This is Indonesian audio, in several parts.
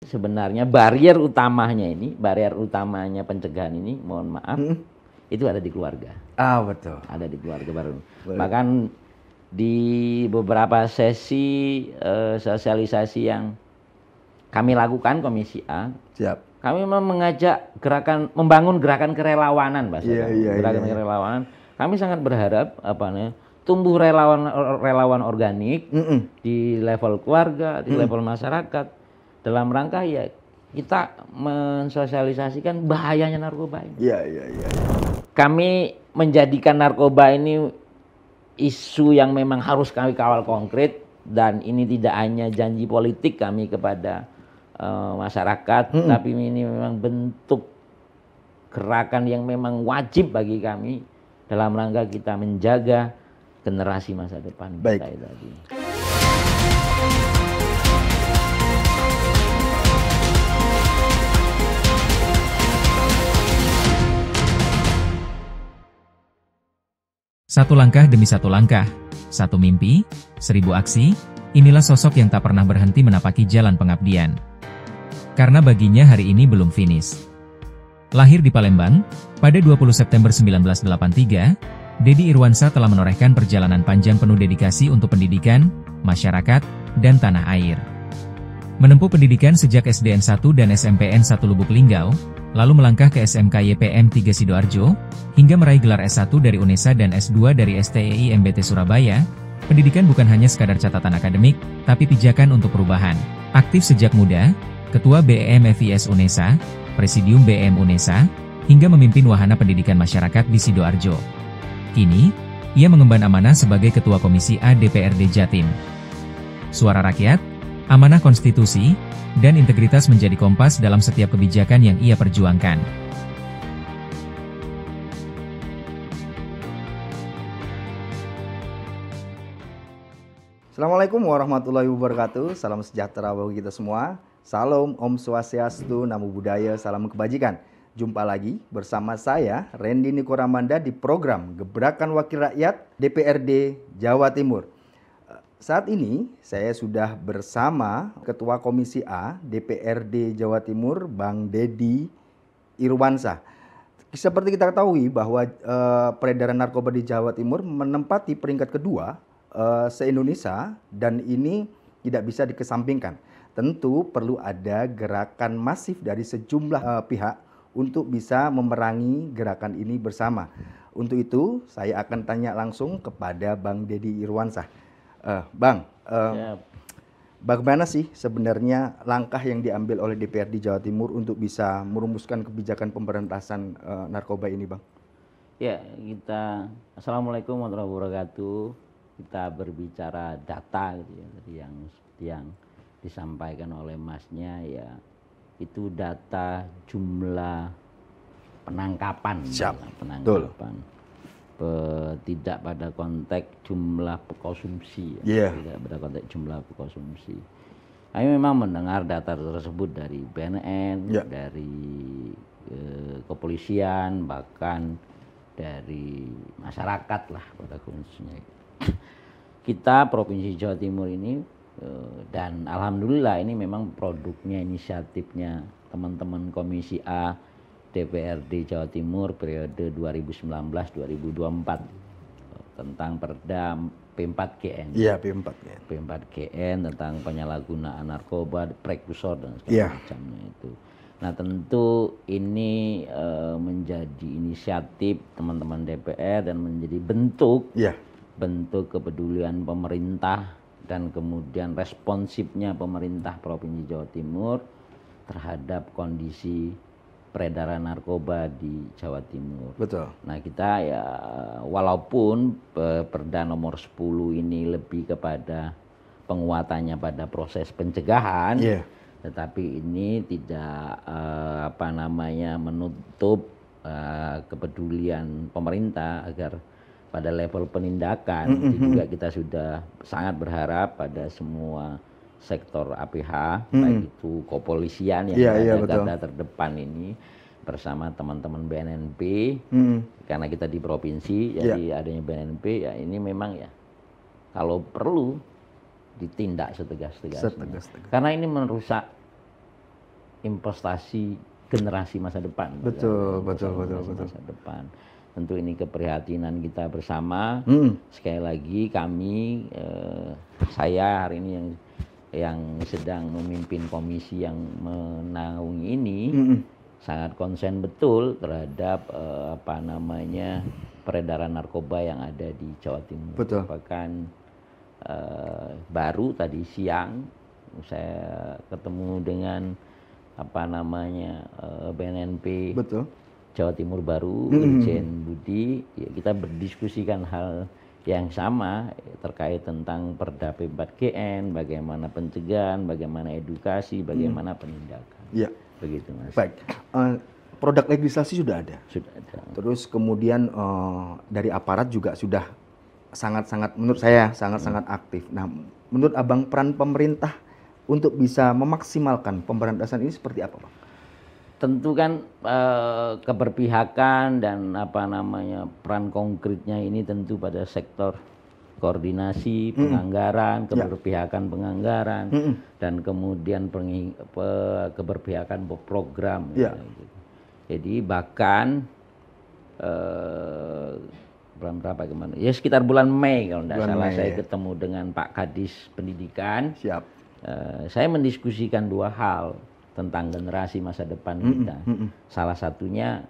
sebenarnya barrier utamanya pencegahan ini, mohon maaf, itu ada di keluarga. Ah, betul. Ada di keluarga baru. Boleh. Bahkan di beberapa sesi sosialisasi yang kami lakukan Komisi A, Siap. kami memang mengajak membangun gerakan kerelawanan, Pak. Gerakan kerelawanan. Kami sangat berharap tumbuh relawan organik di level keluarga, di level masyarakat, dalam rangka ya kita mensosialisasikan bahayanya narkoba ini. Iya. Kami menjadikan narkoba ini isu yang memang harus kami kawal konkret, dan ini tidak hanya janji politik kami kepada masyarakat, tapi ini memang bentuk gerakan yang memang wajib bagi kami dalam rangka kita menjaga generasi masa depan kita tadi. Satu langkah demi satu langkah, satu mimpi, 1000 aksi, inilah sosok yang tak pernah berhenti menapaki jalan pengabdian. Karena baginya hari ini belum finish. Lahir di Palembang, pada 20 September 1983, Deddy Irwansyah telah menorehkan perjalanan panjang penuh dedikasi untuk pendidikan, masyarakat, dan tanah air. Menempuh pendidikan sejak SDN 1 dan SMPN 1 Lubuk Linggau, lalu melangkah ke SMK YPM 3 Sidoarjo, hingga meraih gelar S1 dari UNESA dan S2 dari STEI MBT Surabaya. Pendidikan bukan hanya sekadar catatan akademik, tapi pijakan untuk perubahan. Aktif sejak muda, Ketua BEM FIS UNESA, Presidium BEM UNESA, hingga memimpin wahana pendidikan masyarakat di Sidoarjo. Kini, ia mengemban amanah sebagai Ketua Komisi A DPRD Jatim. Suara rakyat, amanah konstitusi, dan integritas menjadi kompas dalam setiap kebijakan yang ia perjuangkan. Assalamualaikum warahmatullahi wabarakatuh. Salam sejahtera bagi kita semua. Salam Om Swastiastu, Namo Buddhaya, salam kebajikan. Jumpa lagi bersama saya, Randy Niko Ramanda, di program Gebrakan Wakil Rakyat DPRD Jawa Timur. Saat ini saya sudah bersama Ketua Komisi A DPRD Jawa Timur, Bang Deddy Irwansyah. Seperti kita ketahui bahwa peredaran narkoba di Jawa Timur menempati peringkat kedua se-Indonesia, dan ini tidak bisa dikesampingkan. Tentu perlu ada gerakan masif dari sejumlah pihak untuk bisa memerangi gerakan ini bersama. Untuk itu saya akan tanya langsung kepada Bang Deddy Irwansyah. Bang, bagaimana sih sebenarnya langkah yang diambil oleh DPRD Jawa Timur untuk bisa merumuskan kebijakan pemberantasan narkoba ini, Bang? Ya, Assalamualaikum warahmatullahi wabarakatuh. Kita berbicara data gitu ya, tadi yang seperti yang disampaikan oleh Masnya, ya itu data jumlah penangkapan. Penangkapan. Tidak pada konteks jumlah pekonsumsi, tidak pada konteks jumlah pekonsumsi. Kami memang mendengar data tersebut dari BNN, dari kepolisian, bahkan dari masyarakat lah pada khususnya. Kita Provinsi Jawa Timur ini, dan alhamdulillah ini memang produknya, inisiatifnya teman-teman Komisi A DPRD Jawa Timur periode 2019-2024 tentang Perda P4GN. Iya, P4GN. P4GN tentang penyalahgunaan narkoba, prekursor dan segala macamnya itu. Nah, tentu ini menjadi inisiatif teman-teman DPR dan menjadi bentuk kepedulian pemerintah dan kemudian responsifnya pemerintah Provinsi Jawa Timur terhadap kondisi peredaran narkoba di Jawa Timur. Betul. Nah, kita ya walaupun Perda nomor 10 ini lebih kepada penguatannya pada proses pencegahan, tetapi ini tidak menutup kepedulian pemerintah agar pada level penindakan juga kita sudah sangat berharap pada semua sektor APH, baik itu kepolisian yang ada garda terdepan ini bersama teman-teman BNNP, karena kita di provinsi, jadi adanya BNNP ya ini memang ya kalau perlu ditindak setegas-tegasnya. Karena ini merusak investasi generasi masa depan. Betul, kan? betul, betul, Generasi betul. masa depan. Tentu ini keprihatinan kita bersama. Sekali lagi kami, saya hari ini yang sedang memimpin komisi yang menaungi ini sangat konsen betul terhadap peredaran narkoba yang ada di Jawa Timur. Betul. Bahkan baru tadi siang saya ketemu dengan BNNP. Betul. Jawa Timur baru, Irjen Budi, ya kita berdiskusikan hal yang sama terkait tentang Perda P4GN, bagaimana pencegahan, bagaimana edukasi, bagaimana penindakan. Iya. Begitu, Mas. Baik. Produk legislasi sudah ada. Sudah ada. Terus kemudian dari aparat juga sudah sangat-sangat, menurut saya sangat-sangat aktif. Nah, menurut Abang peran pemerintah untuk bisa memaksimalkan pemberantasan ini seperti apa, Bang? Tentu kan keberpihakan dan peran konkretnya ini tentu pada sektor koordinasi penganggaran, keberpihakan penganggaran, dan kemudian keberpihakan program. Yeah. Gitu. Jadi bahkan bulan berapa kemana? Ya sekitar bulan Mei kalau tidak salah saya ketemu dengan Pak Kadis Pendidikan. Siap. Saya mendiskusikan dua hal tentang generasi masa depan kita. Salah satunya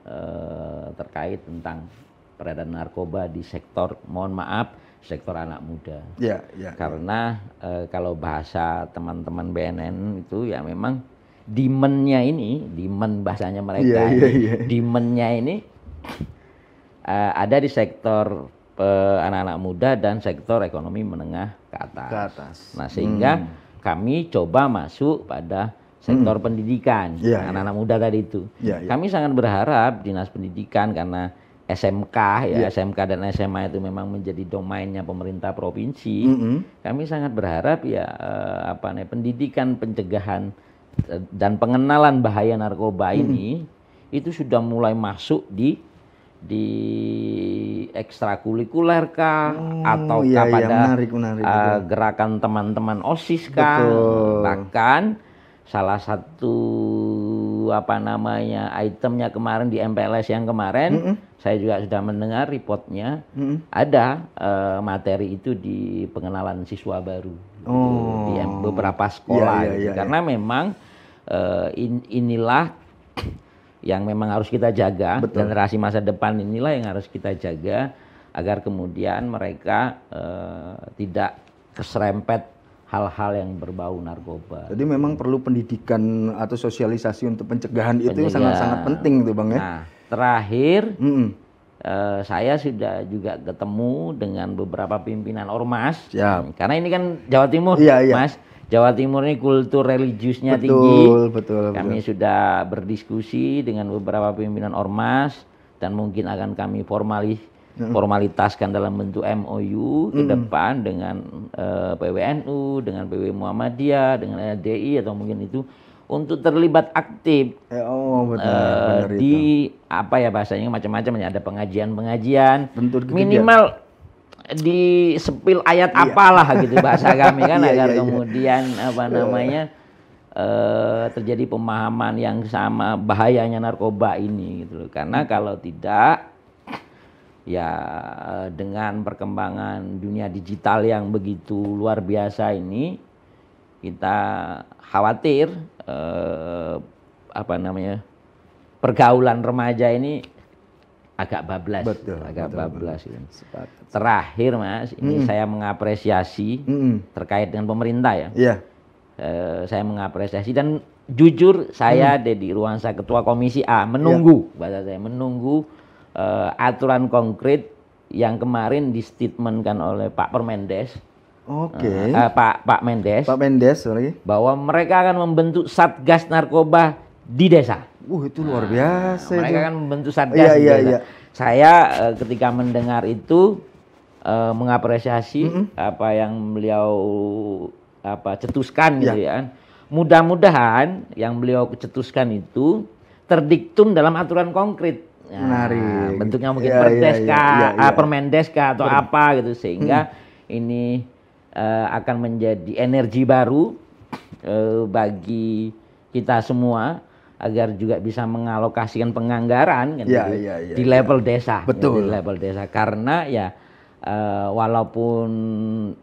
terkait tentang peredaran narkoba di sektor, mohon maaf, sektor anak muda. Karena kalau bahasa teman-teman BNN itu ya memang demand-nya ini, demand bahasanya mereka, demand-nya ini ada di sektor anak-anak muda dan sektor ekonomi menengah ke atas. Nah, sehingga kami coba masuk pada sektor pendidikan, anak-anak muda tadi itu. Kami sangat berharap Dinas Pendidikan karena SMK SMK dan SMA itu memang menjadi domainnya pemerintah provinsi. Kami sangat berharap pendidikan pencegahan dan pengenalan bahaya narkoba ini itu sudah mulai masuk di ekstrakurikuler atau pada gerakan teman-teman OSIS bahkan salah satu itemnya kemarin di MPLS yang kemarin saya juga sudah mendengar reportnya ada materi itu di pengenalan siswa baru di beberapa sekolah karena memang inilah yang memang harus kita jaga. Generasi masa depan inilah yang harus kita jaga agar kemudian mereka tidak keserempet hal-hal yang berbau narkoba. Jadi memang perlu pendidikan atau sosialisasi untuk pencegahan itu sangat-sangat penting tuh, Bang ya. Nah, terakhir saya sudah juga ketemu dengan beberapa pimpinan ormas. Karena ini kan Jawa Timur, Mas. Jawa Timur ini kultur religiusnya tinggi. Kami sudah berdiskusi dengan beberapa pimpinan ormas dan mungkin akan kami formalitaskan dalam bentuk MOU ke depan dengan PWNU, dengan PW Muhammadiyah, dengan LDI atau mungkin itu untuk terlibat aktif di bahasanya macam-macam, ada pengajian-pengajian minimal di sepil ayat apalah gitu bahasa kami kan agar kemudian terjadi pemahaman yang sama bahayanya narkoba ini gitu loh. Karena kalau tidak ya dengan perkembangan dunia digital yang begitu luar biasa ini kita khawatir pergaulan remaja ini agak bablas. Terakhir, Mas, ini saya mengapresiasi terkait dengan pemerintah ya. Saya mengapresiasi dan jujur saya Dedi Ruansa Ketua Komisi A menunggu aturan konkret yang kemarin distatementkan oleh Pak Permendes. Pak Mendes bahwa mereka akan membentuk Satgas Narkoba di desa. Itu luar biasa. Mereka akan membentuk Satgas di desa. Saya ketika mendengar itu mengapresiasi apa yang beliau cetuskan gitu ya. Mudah-mudahan yang beliau cetuskan itu terdiktum dalam aturan konkret. Bentuknya mungkin Permendes atau apa gitu sehingga ini akan menjadi energi baru bagi kita semua agar juga bisa mengalokasikan penganggaran kan, Ya, gitu, ya, ya, di level desa, Betul. di level desa, karena ya walaupun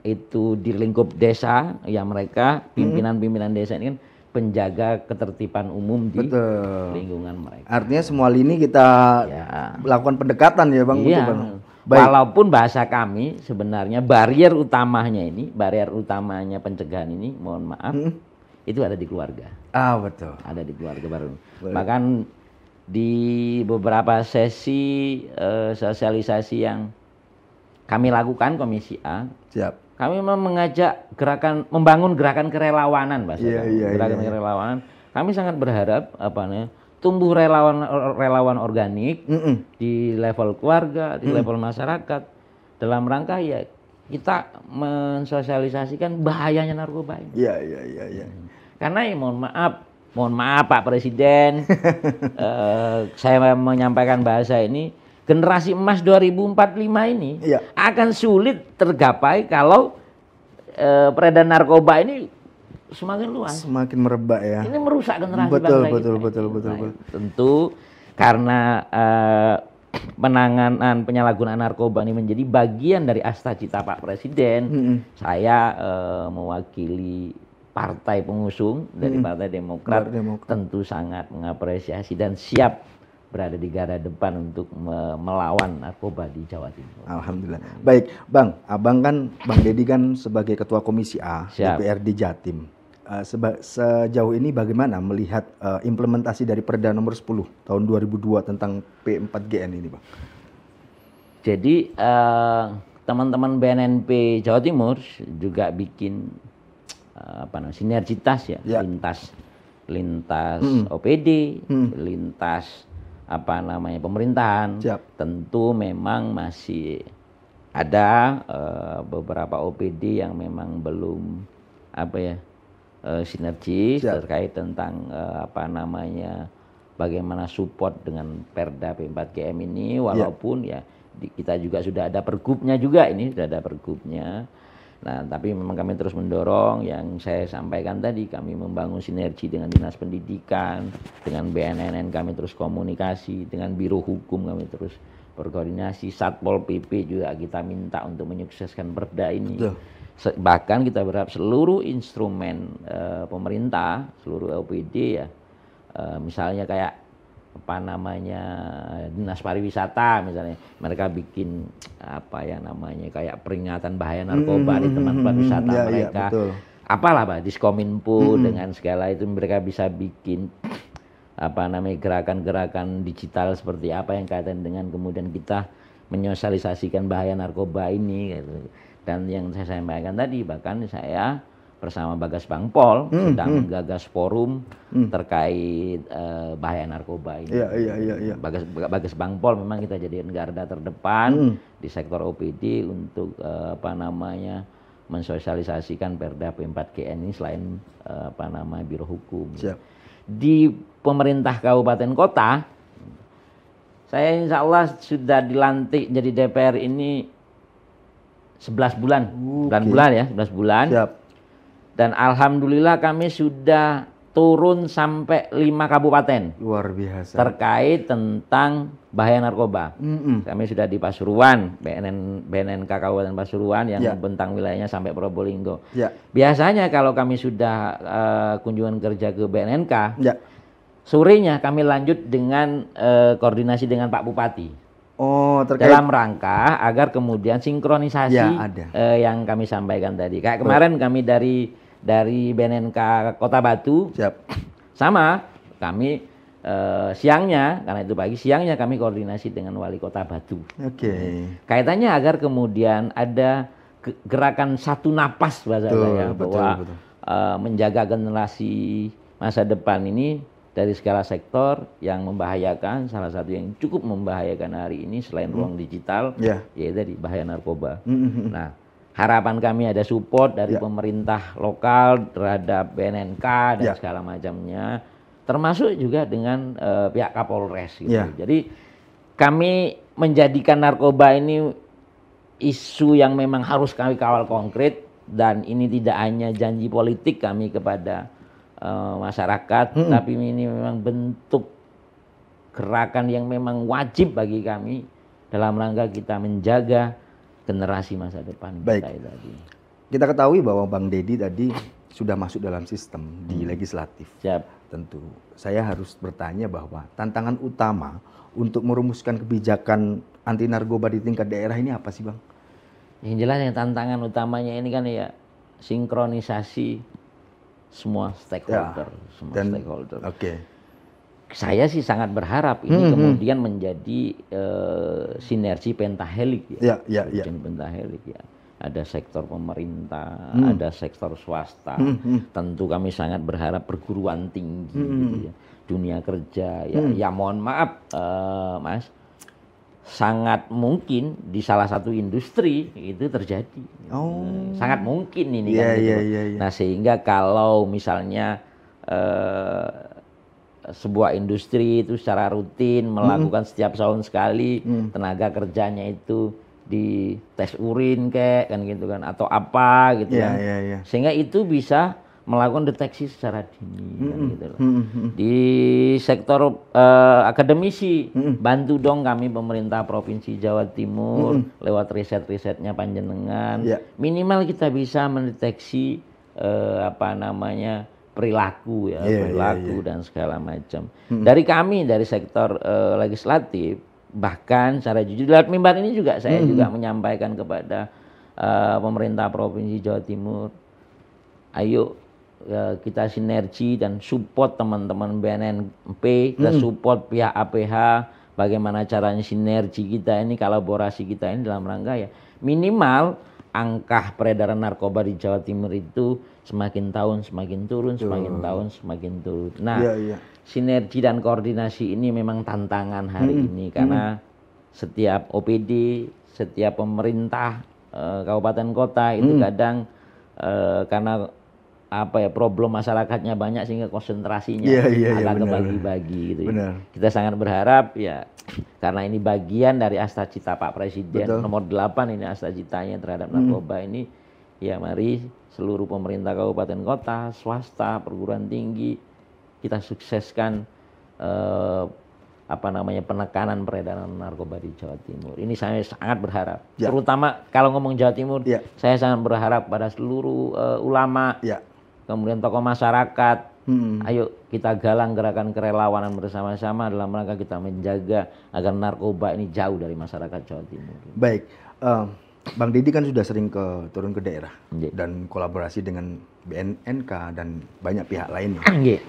itu di lingkup desa, ya mereka pimpinan-pimpinan desa ini kan penjaga ketertiban umum di Betul. lingkungan mereka. Artinya semua lini kita Ya. lakukan pendekatan ya Bang. Iya. Betul, Bang. Baik. Walaupun bahasa kami sebenarnya barrier utamanya pencegahan ini, mohon maaf, itu ada di keluarga. Betul. Ada di keluarga baru. Baik. Bahkan di beberapa sesi sosialisasi yang kami lakukan Komisi A, Siap. kami memang mengajak membangun gerakan kerelawanan, bahasa Iya, kami. iya, Gerakan iya. kerelawanan. Kami sangat berharap tumbuh relawan organik di level keluarga, di level masyarakat, dalam rangka ya kita mensosialisasikan bahayanya narkoba ini. Iya, iya, iya, iya. Karena ya mohon maaf Pak Presiden, saya menyampaikan bahasa ini, generasi emas 2045 ini Iya. akan sulit tergapai kalau peredaran narkoba ini semakin luas. Semakin merebak ya. Ini merusak generasi Betul, bangsa betul, kita. betul, betul, Nah, betul. tentu karena penanganan penyalahgunaan narkoba ini menjadi bagian dari asta cita Pak Presiden, saya mewakili partai pengusung dari Partai Demokrat, tentu sangat mengapresiasi dan siap berada di garda depan untuk melawan narkoba di Jawa Timur. Alhamdulillah. Baik, Bang. Abang kan, Bang Dedi kan sebagai Ketua Komisi A Siap. DPRD Jatim. Sejauh ini bagaimana melihat implementasi dari Perda nomor 10 tahun 2002 tentang P4GN ini, Bang? Jadi teman-teman BNNP Jawa Timur juga bikin sinergitas ya, lintas OPD, lintas pemerintahan. Siap. Tentu memang masih ada beberapa OPD yang memang belum sinergis. Siap. Terkait tentang bagaimana support dengan Perda P4GM ini, walaupun ya kita juga sudah ada pergubnya juga, ini sudah ada pergubnya. Nah, tapi memang kami terus mendorong yang saya sampaikan tadi, kami membangun sinergi dengan Dinas Pendidikan, dengan BNNN kami terus komunikasi, dengan Biro Hukum kami terus berkoordinasi, Satpol PP juga kita minta untuk menyukseskan perda ini. Betul. Bahkan kita berharap seluruh instrumen pemerintah, seluruh LPD ya, misalnya kayak Dinas Pariwisata misalnya, mereka bikin kayak peringatan bahaya narkoba di tempat wisata mereka. Betul. Apalah Pak, Diskominfo dengan segala itu mereka bisa bikin gerakan-gerakan digital seperti apa yang kaitan dengan kemudian kita menyosialisasikan bahaya narkoba ini gitu. Dan yang saya sampaikan tadi, bahkan saya bersama Bagas Bangpol sedang menggagas forum terkait bahaya narkoba ini. Iya. Bagas Bangpol memang kita jadi garda terdepan di sektor OPD untuk mensosialisasikan Perda P4GN ini selain Biro Hukum. Siap. Di pemerintah kabupaten kota, saya insya Allah sudah dilantik jadi DPR ini 11 bulan. 11 bulan ya, 11 bulan. Siap. Dan alhamdulillah kami sudah turun sampai 5 kabupaten. Luar biasa. Terkait tentang bahaya narkoba. Kami sudah di Pasuruan, BNNK Kabupaten Pasuruan yang membentang wilayahnya sampai Probolinggo. Ya. Biasanya kalau kami sudah kunjungan kerja ke BNNK, sorenya kami lanjut dengan koordinasi dengan Pak Bupati. Terkait dalam rangka agar kemudian sinkronisasi yang kami sampaikan tadi. Kayak kemarin kami dari BNNK Kota Batu, sama kami siangnya, karena itu pagi, siangnya kami koordinasi dengan Wali Kota Batu. Kaitannya agar kemudian ada gerakan satu napas bahasa saya, bahwa menjaga generasi masa depan ini dari segala sektor yang membahayakan. Salah satu yang cukup membahayakan hari ini selain ruang digital, yaitu tadi bahaya narkoba. Nah, harapan kami ada support dari pemerintah lokal terhadap BNNK dan segala macamnya, termasuk juga dengan pihak Kapolres gitu. Jadi kami menjadikan narkoba ini isu yang memang harus kami kawal konkret, dan ini tidak hanya janji politik kami kepada masyarakat, tapi ini memang bentuk gerakan yang memang wajib bagi kami dalam rangka kita menjaga generasi masa depan Baik. kita tadi. Kita ketahui bahwa Bang Deddy tadi sudah masuk dalam sistem di legislatif. Siap. Tentu saya harus bertanya bahwa tantangan utama untuk merumuskan kebijakan anti narkoba di tingkat daerah ini apa sih, Bang? Yang jelas yang tantangan utamanya ini kan ya sinkronisasi semua stakeholder, stakeholder. Oke. Saya sih sangat berharap ini kemudian menjadi sinergi pentahelik ya. Pentahelik ya. Ada sektor pemerintah, ada sektor swasta. Tentu kami sangat berharap perguruan tinggi, gitu ya. Dunia kerja. Ya mohon maaf, Mas, sangat mungkin di salah satu industri itu terjadi. Sangat mungkin ini kan. Nah sehingga kalau misalnya sebuah industri itu secara rutin melakukan setiap tahun sekali tenaga kerjanya itu di tes urin kayak kan gitu kan atau apa gitu kan sehingga itu bisa melakukan deteksi secara dini kan gitu loh. Di sektor akademisi bantu dong kami pemerintah Provinsi Jawa Timur lewat riset-risetnya panjenengan minimal kita bisa mendeteksi perilaku perilaku dan segala macam. Dari kami dari sektor legislatif bahkan secara jujur lewat mimbar ini juga saya juga menyampaikan kepada pemerintah Provinsi Jawa Timur, ayo kita sinergi dan support teman-teman BNNP, kita support pihak APH, bagaimana caranya sinergi kita ini, kolaborasi kita ini dalam rangka ya minimal angka peredaran narkoba di Jawa Timur itu semakin tahun semakin turun, semakin tahun semakin turun. Nah, sinergi dan koordinasi ini memang tantangan hari ini karena setiap OPD, setiap pemerintah kabupaten kota itu kadang karena problem masyarakatnya banyak sehingga konsentrasinya agak kebagi-bagi gitu. Kita sangat berharap ya karena ini bagian dari asta cita Pak Presiden nomor 8 ini asta citanya terhadap narkoba ini ya mari seluruh pemerintah kabupaten kota, swasta, perguruan tinggi kita sukseskan penekanan peredaran narkoba di Jawa Timur. Ini saya sangat berharap. Terutama kalau ngomong Jawa Timur, saya sangat berharap pada seluruh ulama, kemudian tokoh masyarakat. Ayo kita galang gerakan kerelawanan bersama-sama dalam rangka kita menjaga agar narkoba ini jauh dari masyarakat Jawa Timur. Baik, Bang Deddy kan sudah sering turun ke daerah dan kolaborasi dengan BNNK dan banyak pihak lainnya.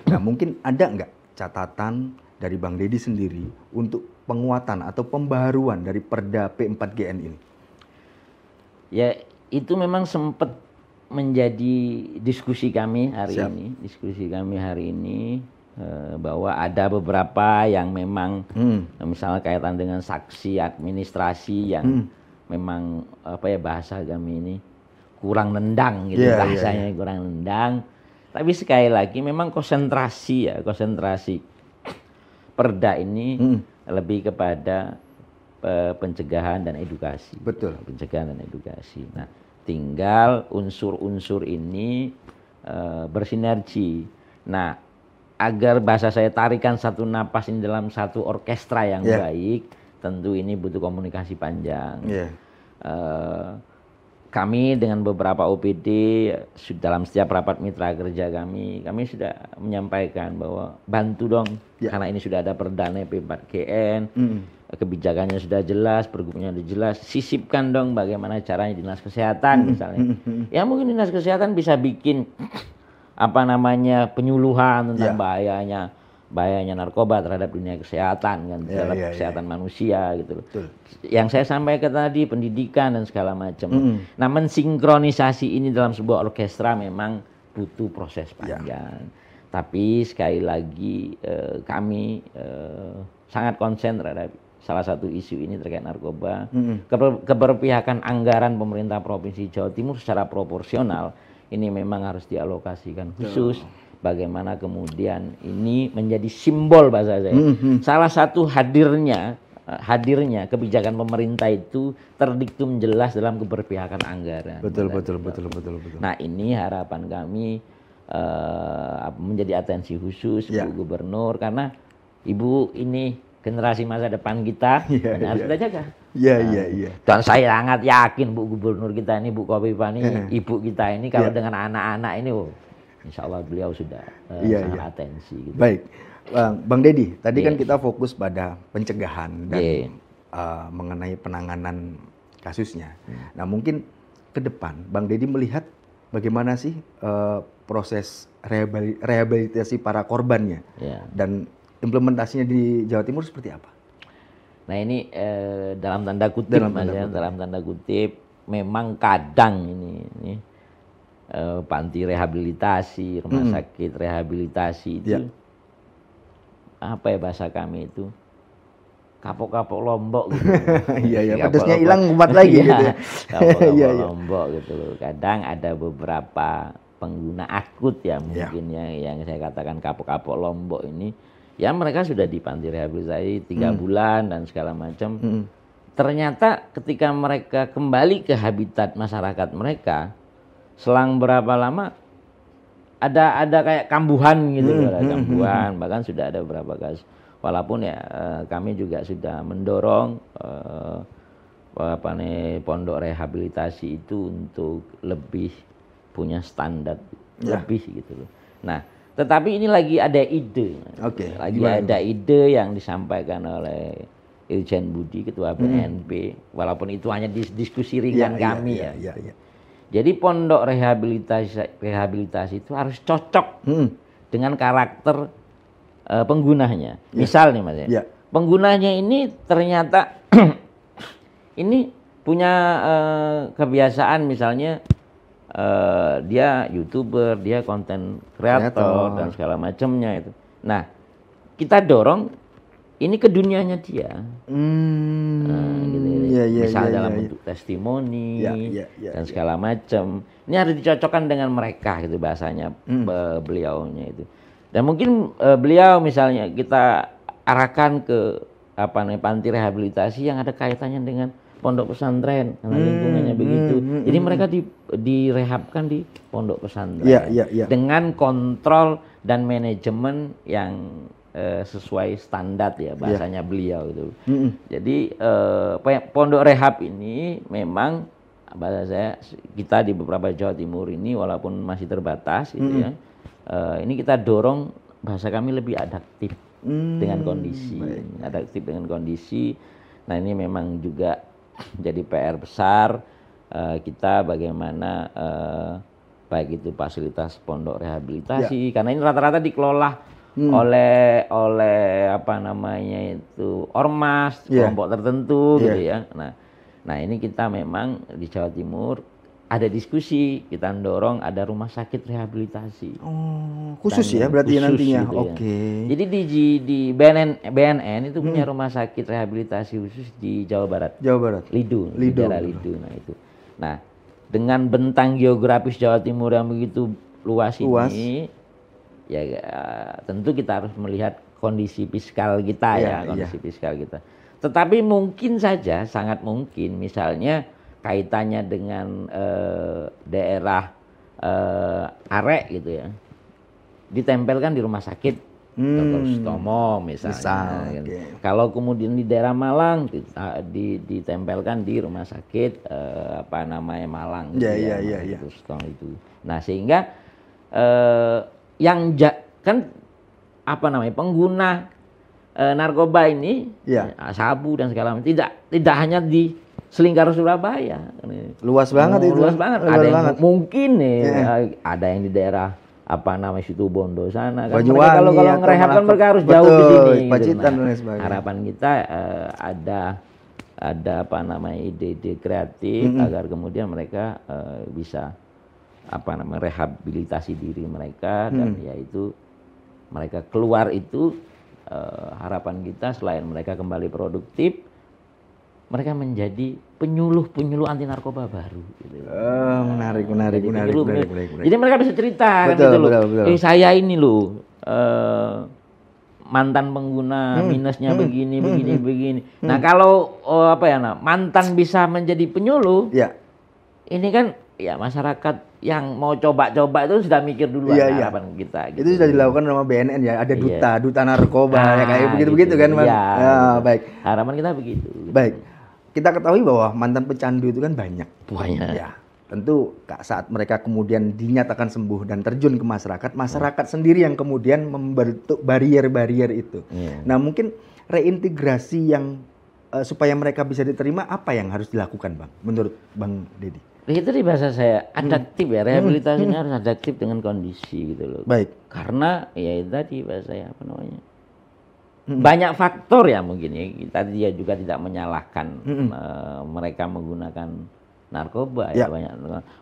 Nah mungkin ada nggak catatan dari Bang Deddy sendiri untuk penguatan atau pembaharuan dari Perda P4GN ini? Ya itu memang sempat menjadi diskusi kami hari ini. Bahwa ada beberapa yang memang misalnya kaitan dengan saksi administrasi yang memang bahasa kami ini kurang nendang gitu bahasanya kurang nendang. Tapi sekali lagi memang konsentrasi Perda ini lebih kepada pencegahan dan edukasi. Betul. Pencegahan dan edukasi. Nah, tinggal unsur-unsur ini bersinergi. Nah, agar bahasa saya tarikan satu napas ini dalam satu orkestra yang baik, tentu ini butuh komunikasi panjang. Kami dengan beberapa OPD dalam setiap rapat mitra kerja kami sudah menyampaikan bahwa bantu dong karena ini sudah ada perdana P4GN, kebijakannya sudah jelas, pergubnya sudah jelas, sisipkan dong bagaimana caranya dinas kesehatan misalnya. Ya mungkin dinas kesehatan bisa bikin penyuluhan tentang bahayanya narkoba terhadap dunia kesehatan kan, terhadap kesehatan manusia gitu loh. Yang saya sampaikan tadi pendidikan dan segala macam. Nah, mensinkronisasi ini dalam sebuah orkestra memang butuh proses panjang. Tapi sekali lagi kami sangat konsen terhadap salah satu isu ini terkait narkoba. Keberpihakan anggaran pemerintah Provinsi Jawa Timur secara proporsional ini memang harus dialokasikan khusus. Bagaimana kemudian ini menjadi simbol bahasa saya. Salah satu hadirnya kebijakan pemerintah itu terdiktum jelas dalam keberpihakan anggaran. Betul. Nah ini harapan kami menjadi atensi khusus Ya. Bu Gubernur, karena Ibu ini generasi masa depan kita, Ya, dan harus ya. kita jaga. Iya, Nah, iya, iya. Dan saya sangat yakin Bu Gubernur kita ini, Bu Kofifa ini, Ya. ibu kita ini kalau Ya. dengan anak-anak ini, insya Allah beliau sudah Iya, sangat iya. atensi. Gitu. Baik, Bang Deddy, tadi Iya. kan kita fokus pada pencegahan dan Iya. mengenai penanganan kasusnya. Nah, mungkin ke depan Bang Deddy melihat bagaimana sih proses rehabilitasi para korbannya Ya. dan implementasinya di Jawa Timur seperti apa? Nah ini dalam tanda kutip, Dalam Mas, tanda ya, kutip. dalam tanda kutip, memang kadang ini panti rehabilitasi, rumah sakit rehabilitasi itu, Ya. apa ya bahasa kami itu, kapok-kapok Lombok gitu. Iya, iya, Kapok pedasnya Lombok. hilang ngumpet lagi Iya, gitu ya. Kapok-kapok Iya, iya. Lombok gitu loh. Kadang ada beberapa pengguna akut ya mungkin yang saya katakan kapok-kapok Lombok ini, ya mereka sudah di panti rehabilitasi 3 bulan dan segala macam. Ternyata ketika mereka kembali ke habitat masyarakat mereka, selang berapa lama ada kayak kambuhan gitu, ada kambuhan, bahkan sudah ada beberapa kasus. Walaupun ya kami juga sudah mendorong pondok rehabilitasi itu untuk lebih punya standar lebih gitu loh. Nah, tetapi ini lagi ada ide. Oke, Lagi gimana, ada ide yang disampaikan oleh Irjen Budi, Ketua BNP, walaupun itu hanya diskusi ringan kami ya. Iya, iya. Jadi pondok rehabilitasi itu harus cocok dengan karakter penggunanya. Misal nih Mas ya, Ya. penggunanya ini ternyata ini punya kebiasaan, misalnya dia YouTuber, dia konten kreator dan segala macamnya itu. Nah, kita dorong ini ke dunianya dia. Gitu. Misal dalam bentuk testimoni dan segala macam. Ini harus dicocokkan dengan mereka gitu bahasanya beliaunya itu. Dan mungkin beliau misalnya kita arahkan ke panti rehabilitasi yang ada kaitannya dengan pondok pesantren, karena lingkungannya begitu. Jadi mereka direhabkan di pondok pesantren dengan kontrol dan manajemen yang sesuai standar ya bahasanya beliau itu. Jadi pondok rehab ini memang bahasa saya, kita di beberapa Jawa Timur ini walaupun masih terbatas gitu ya, ini kita dorong bahasa kami lebih adaptif dengan kondisi, adaptif dengan kondisi. Nah ini memang juga jadi PR besar kita bagaimana baik itu fasilitas pondok rehabilitasi, karena ini rata-rata dikelola oleh apa namanya itu ormas kelompok tertentu gitu ya. Nah ini kita memang di Jawa Timur ada diskusi, kita dorong ada rumah sakit rehabilitasi. Oh, khusus ya berarti khusus nantinya. gitu ya. Oke. Jadi di BNN itu punya rumah sakit rehabilitasi khusus di Jawa Barat. Jawa Barat. Lido. Daerah Lido. Nah itu. Nah dengan bentang geografis Jawa Timur yang begitu luas ini, ya tentu kita harus melihat kondisi fiskal kita kondisi fiskal kita. Tetapi mungkin saja, sangat mungkin, misalnya kaitannya dengan daerah Arek gitu ya, ditempelkan di rumah sakit Dr. Sutomo misalnya. Kalau kemudian di daerah Malang ditempelkan di rumah sakit Malang. Itu. Nah sehingga pengguna narkoba ini sabu dan segala macam tidak hanya di selingkar Surabaya. Luas banget itu. Luas banget. Ada yang mungkin ada yang di daerah Situbondo sana kan. Mereka kalau ngerehab kan mereka harus jauh ke sini. Pacitan dan gitu. Harapan kita ada ide-ide kreatif agar kemudian mereka bisa rehabilitasi diri mereka dan yaitu mereka keluar itu harapan kita selain mereka kembali produktif, mereka menjadi penyuluh anti narkoba baru. Gitu. Menarik. Jadi mereka bisa cerita kan gitu loh. Saya ini loh mantan pengguna, minusnya begini. Nah kalau mantan bisa menjadi penyuluh, ini kan ya masyarakat yang mau coba-coba itu sudah mikir duluan harapan kita. Gitu. Itu sudah dilakukan sama BNN ya, ada duta narkoba ya kayak begitu-begitu kan Bang. Iya, Ya, baik. Harapan kita begitu. Baik. Kita ketahui bahwa mantan pecandu itu kan banyak. Banyak. Ya. Tentu saat mereka kemudian dinyatakan sembuh dan terjun ke masyarakat sendiri yang kemudian membentuk barier-barier itu. Nah, mungkin reintegrasi yang supaya mereka bisa diterima, apa yang harus dilakukan Bang, menurut Bang Dedi? Itu di bahasa saya adaptif ya, rehabilitasinya harus adaptif dengan kondisi gitu loh. Baik. Karena ya itu tadi bahasa saya apa namanya, banyak faktor ya mungkin ya, kita juga tidak menyalahkan mereka menggunakan narkoba ya banyak.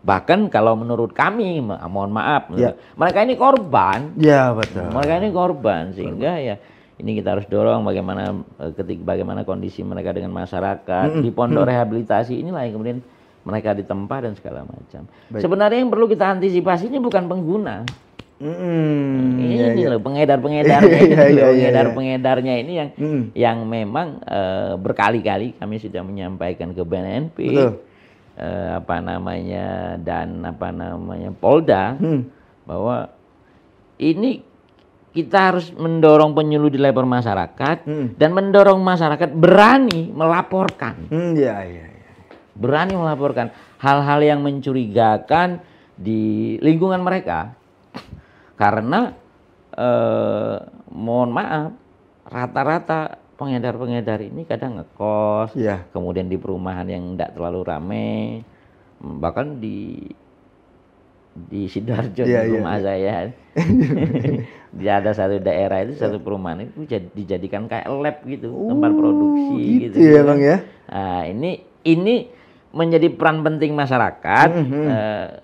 Bahkan kalau menurut kami, mohon maaf, mereka ini korban. Ya betul. Mereka ini korban sehingga ya ini kita harus dorong bagaimana kondisi mereka dengan masyarakat di pondok rehabilitasi inilah yang kemudian mereka ditempa dan segala macam. Sebenarnya yang perlu kita antisipasi ini bukan pengguna. Ini loh pengedar-pengedarnya ini yang memang berkali-kali kami sudah menyampaikan ke BNNP. Dan Polda bahwa ini kita harus mendorong penyuluh di level masyarakat dan mendorong masyarakat berani melaporkan. Berani melaporkan hal-hal yang mencurigakan di lingkungan mereka. Karena mohon maaf, rata-rata pengedar-pengedar ini kadang ngekos, kemudian di perumahan yang tidak terlalu ramai, bahkan di Sidoarjo di rumah saya, ada satu daerah itu satu perumahan itu dijadikan kayak lab gitu, tempat produksi gitu ya Bang ya. Nah, ini menjadi peran penting masyarakat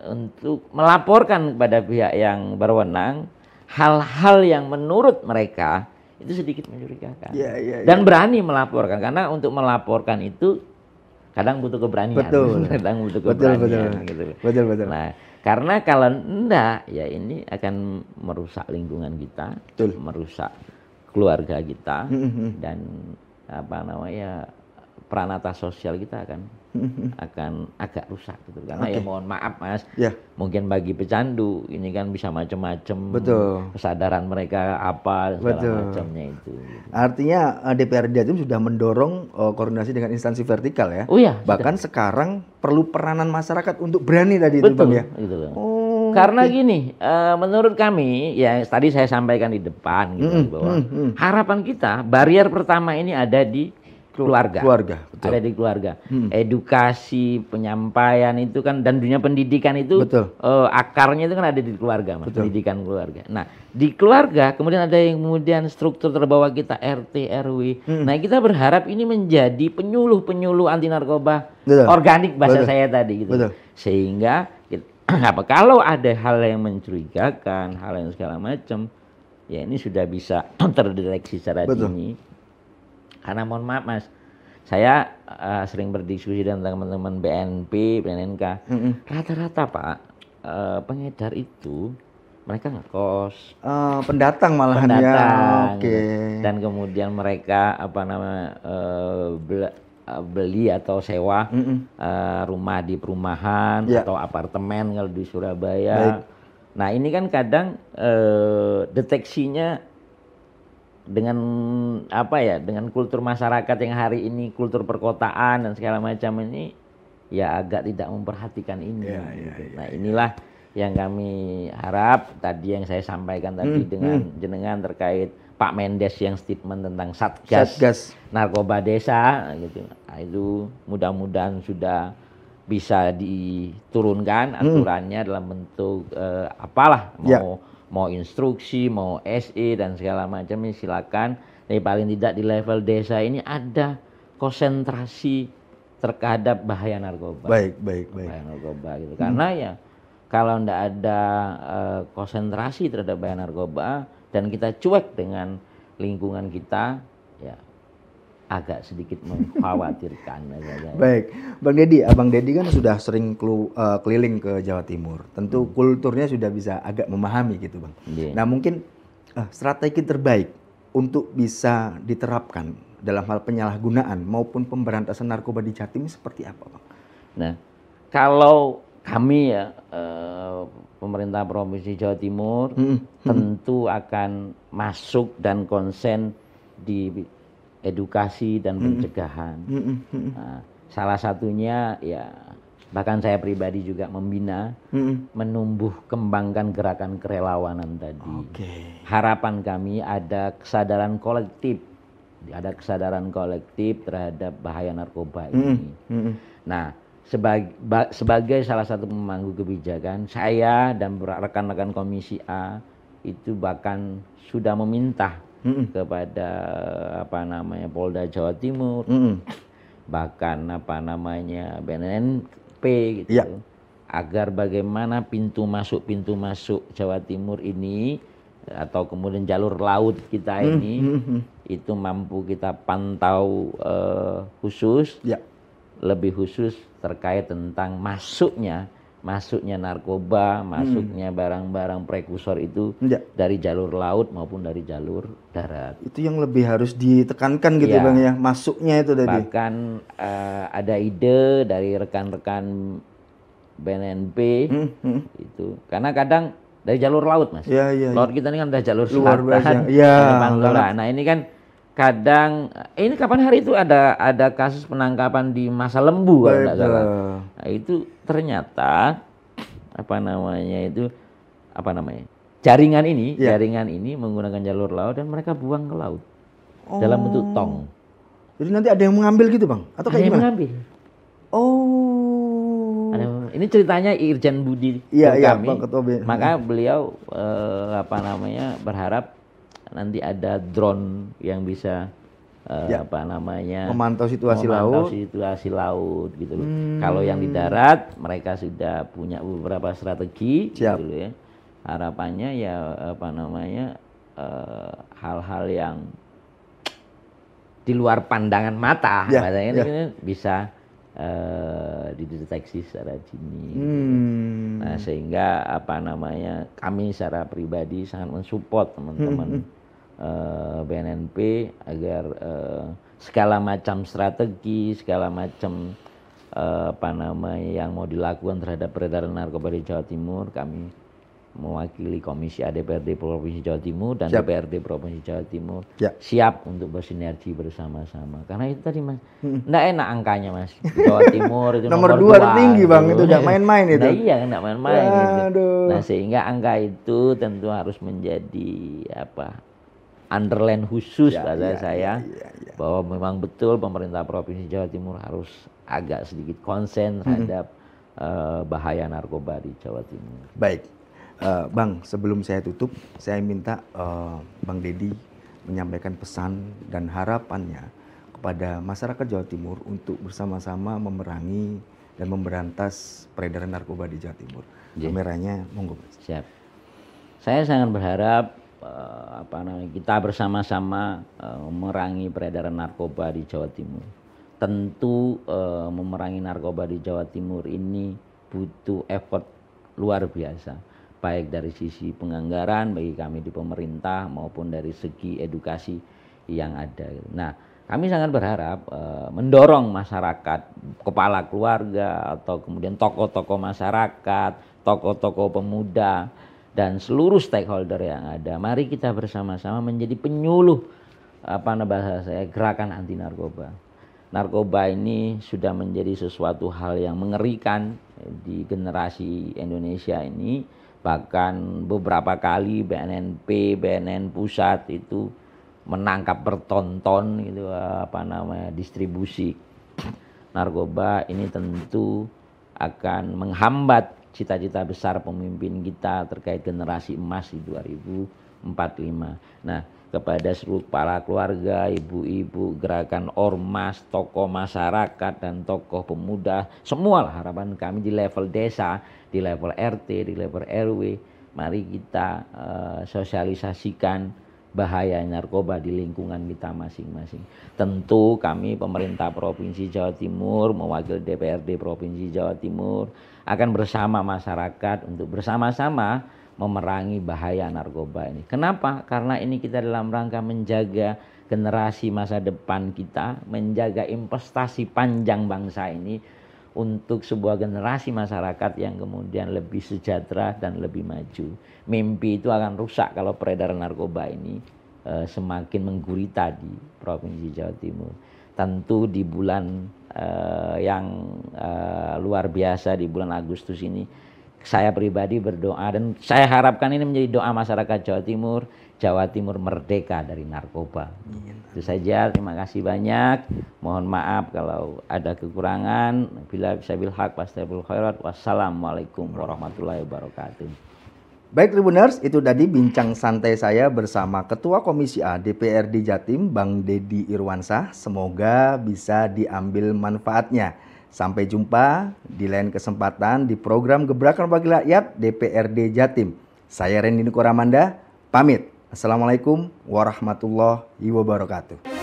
untuk melaporkan kepada pihak yang berwenang hal-hal yang menurut mereka itu sedikit mencurigakan dan berani melaporkan, karena untuk melaporkan itu kadang butuh keberanian. Kadang butuh keberanian. Betul. Nah, karena kalau enggak ya ini akan merusak lingkungan kita, merusak keluarga kita dan peranata sosial kita akan agak rusak gitu. Karena ya mohon maaf Mas, mungkin bagi pecandu ini kan bisa macam-macam kesadaran mereka apa segala macamnya itu. Artinya DPRD Jatim sudah mendorong koordinasi dengan instansi vertikal ya. Bahkan sekarang perlu peranan masyarakat untuk berani tadi itu Bang ya. Gitu loh. Karena gini, menurut kami ya tadi saya sampaikan di depan gitu bahwa harapan kita barier pertama ini ada di keluarga. Ada di keluarga. Edukasi, penyampaian itu kan dan dunia pendidikan itu akarnya itu kan ada di keluarga, Mas. Pendidikan keluarga. Nah, di keluarga kemudian ada yang kemudian struktur terbawah kita RT, RW. Nah, kita berharap ini menjadi penyuluh anti narkoba organik bahasa saya tadi gitu. Sehingga kalau ada hal yang mencurigakan, hal yang segala macam, ya ini sudah bisa terdeteksi secara dini. Karena mohon maaf Mas, saya sering berdiskusi dengan teman-teman BNP, BNNK. Rata-rata Pak, pengedar itu mereka ngekos. Pendatang malahan ya. Dan kemudian mereka beli atau sewa rumah di perumahan atau apartemen kalau di Surabaya. Nah ini kan kadang deteksinya dengan dengan kultur masyarakat yang hari ini kultur perkotaan dan segala macam ini ya agak tidak memperhatikan ini. Nah inilah yang kami harap tadi yang saya sampaikan tadi dengan jenengan terkait Pak Mendes yang statement tentang Satgas Narkoba Desa gitu. Nah, itu mudah-mudahan sudah bisa diturunkan aturannya dalam bentuk mau instruksi, mau SE dan segala macam ini silakan. Tapi paling tidak di level desa ini ada konsentrasi terhadap bahaya narkoba. Bahaya narkoba gitu. Karena ya kalau tidak ada konsentrasi terhadap bahaya narkoba dan kita cuek dengan lingkungan kita, ya agak sedikit mengkhawatirkan. Baik, Bang Dedi, Abang Dedi kan sudah sering keliling ke Jawa Timur. Tentu kulturnya sudah bisa agak memahami gitu Bang. Nah mungkin strategi terbaik untuk bisa diterapkan dalam hal penyalahgunaan maupun pemberantasan narkoba di Jatim seperti apa Bang? Nah, kalau kami ya pemerintah Provinsi Jawa Timur tentu akan masuk dan konsen di edukasi dan pencegahan. Nah, salah satunya ya bahkan saya pribadi juga membina, menumbuh kembangkan gerakan kerelawanan tadi. Harapan kami ada kesadaran kolektif, terhadap bahaya narkoba ini. Nah, sebagai salah satu pemangku kebijakan, saya dan rekan-rekan Komisi A itu bahkan sudah meminta kepada Polda Jawa Timur, bahkan BNNP gitu, agar bagaimana pintu masuk Jawa Timur ini atau kemudian jalur laut kita ini itu mampu kita pantau khusus, lebih khusus terkait tentang masuknya narkoba, masuknya barang-barang prekursor itu dari jalur laut maupun dari jalur darat. Itu yang lebih harus ditekankan gitu Bang ya, masuknya itu tadi. Bahkan ada ide dari rekan-rekan BNNP itu, karena kadang dari jalur laut Mas. Laut kita ini kan udah jalur selatan. Nah ini kan kadang, ini kapan hari itu ada kasus penangkapan di Masa Lembu kalau tidak salah. Nah, itu ternyata jaringan ini menggunakan jalur laut dan mereka buang ke laut dalam bentuk tong. Jadi nanti ada yang mengambil gitu Bang? Atau kayak gimana? Mengambil. Ini ceritanya Irjen Budi kami. Bang Ketua B. Maka beliau berharap nanti ada drone yang bisa memantau situasi laut gitu loh. Kalau yang di darat mereka sudah punya beberapa strategi gitu ya. Harapannya ya hal-hal yang di luar pandangan mata ini bisa dideteksi secara dini. Nah, sehingga kami secara pribadi sangat mensupport teman-teman BNNP agar segala macam strategi, segala macam yang mau dilakukan terhadap peredaran narkoba di Jawa Timur, kami mewakili Komisi A DPRD Provinsi Jawa Timur dan DPRD Provinsi Jawa Timur siap untuk bersinergi bersama-sama. Karena itu tadi Mas, enggak enak angkanya Mas. Jawa Timur itu nomor 2 tertinggi Bang, itu enggak main-main itu. Nah iya, enggak main-main gitu. Nah, sehingga angka itu tentu harus menjadi underline khusus pada saya bahwa memang betul pemerintah Provinsi Jawa Timur harus agak sedikit konsen terhadap bahaya narkoba di Jawa Timur. Baik. Bang, sebelum saya tutup, saya minta Bang Dedi menyampaikan pesan dan harapannya kepada masyarakat Jawa Timur untuk bersama-sama memerangi dan memberantas peredaran narkoba di Jawa Timur. Kameranya, monggo. Siap. Saya sangat berharap kita bersama-sama memerangi peredaran narkoba di Jawa Timur. Tentu memerangi narkoba di Jawa Timur ini butuh effort luar biasa, baik dari sisi penganggaran bagi kami di pemerintah maupun dari segi edukasi yang ada. Nah, kami sangat berharap mendorong masyarakat, kepala keluarga atau kemudian tokoh-tokoh masyarakat, tokoh-tokoh pemuda dan seluruh stakeholder yang ada. Mari kita bersama-sama menjadi penyuluh gerakan anti narkoba. Narkoba ini sudah menjadi sesuatu hal yang mengerikan di generasi Indonesia ini. Bahkan beberapa kali BNNP, BNN pusat itu menangkap bertonton gitu distribusi narkoba. Ini tentu akan menghambat cita-cita besar pemimpin kita terkait generasi emas di 2045. Nah, kepada seluruh kepala keluarga, ibu-ibu, gerakan ormas, tokoh masyarakat dan tokoh pemuda, semualah harapan kami di level desa, di level RT, di level RW, mari kita sosialisasikan bahaya narkoba di lingkungan kita masing-masing. Tentu kami pemerintah Provinsi Jawa Timur mewakili DPRD Provinsi Jawa Timur akan bersama masyarakat untuk bersama-sama memerangi bahaya narkoba ini. Kenapa? Karena ini kita dalam rangka menjaga generasi masa depan kita, menjaga investasi panjang bangsa ini untuk sebuah generasi masyarakat yang kemudian lebih sejahtera dan lebih maju. Mimpi itu akan rusak kalau peredaran narkoba ini semakin menggurita di Provinsi Jawa Timur. Tentu di bulan yang luar biasa, di bulan Agustus ini, saya pribadi berdoa dan saya harapkan ini menjadi doa masyarakat Jawa Timur merdeka dari narkoba. Itu saja, terima kasih banyak. Mohon maaf kalau ada kekurangan. Bila bisa bil haq fastabiqul khairat. Wassalamualaikum warahmatullahi wabarakatuh. Baik Tribuners, itu tadi bincang santai saya bersama Ketua Komisi A DPRD Jatim, Bang Deddy Irwansyah. Semoga bisa diambil manfaatnya. Sampai jumpa di lain kesempatan di program Gebrakan Bagi Rakyat DPRD Jatim. Saya Rendy Nikoramanda, pamit. Assalamualaikum warahmatullahi wabarakatuh.